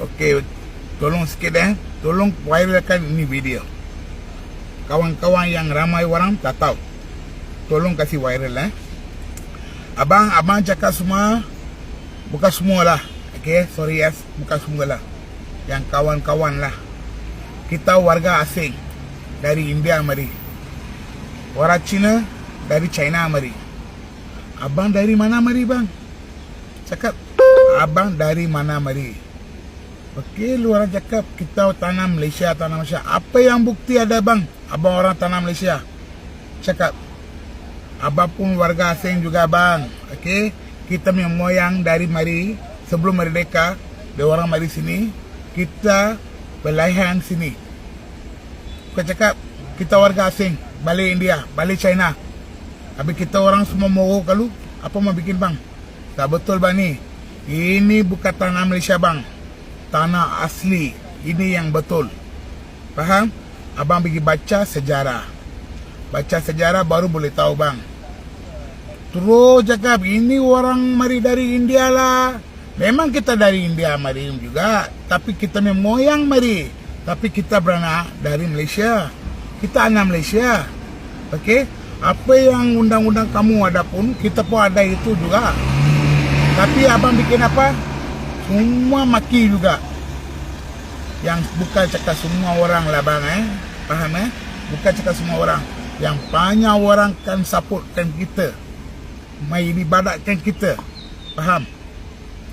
Okey, tolong sikit tolong viralkan ini video. Kawan-kawan yang ramai orang tak tahu, tolong kasih viral Abang cakap semua, bukan semua lah. Okey, sorry bukan semua lah. Yang kawan-kawan lah. Kita warga asing dari India mari. Orang Cina dari China mari. Abang dari mana mari bang? Cakap, abang dari mana mari? Okey, lu orang cakap kita tanam Malaysia. Apa yang bukti ada bang? Abang orang tanam Malaysia. Cakap, abang pun warga asing juga bang. Okey, kita punya moyang dari mari sebelum merdeka, dia orang mari sini, kita berlaihan sini. Kau cakap kita warga asing, balik India, balik China. Habis kita orang semua mau kalau apa mau bikin bang? Tak betul bang ni. Ini bukan tanah Malaysia bang. Tanah asli. Ini yang betul. Faham? Abang pergi baca sejarah. Baca sejarah baru boleh tahu bang. Terus cakap ini orang mari dari India lah. Memang kita dari India mari juga, tapi kita moyang mari. Tapi kita beranak dari Malaysia. Kita anak Malaysia. Okey? Apa yang undang-undang kamu ada pun, kita pun ada itu juga. Tapi abang bikin apa? Semua maki juga. Yang bukan cakap semua orang lah bang Faham Bukan cakap semua orang. Yang banyak orang kan supportkan kita, mai ibadatkan kita. Faham?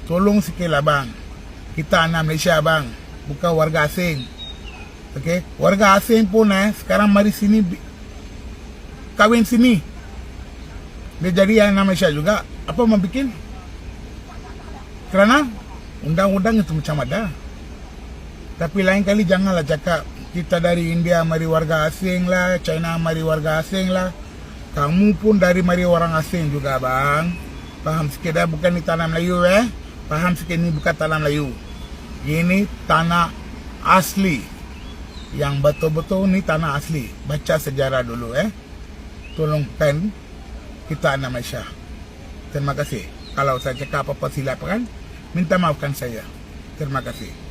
Tolong sikit lah bang. Kita anak Malaysia bang, bukan warga asing. Okey, warga asing pun sekarang mari sini kahwin sini. Dia jadi anak Malaysia juga. Apa mau bikin? Kerana undang-undang itu macam ada. Tapi lain kali janganlah cakap kita dari India mari warga asing lah, China mari warga asing lah. Kamu pun dari mari orang asing juga bang. Faham sikit bukan ni tanah Melayu Faham sikit, ni bukan tanah Melayu. Ini tanah asli. Yang betul-betul ni tanah asli. Baca sejarah dulu Tolong pen kita anak Malaysia. Terima kasih. Kalau saya cakap apa-apa silap minta maafkan saya. Terima kasih.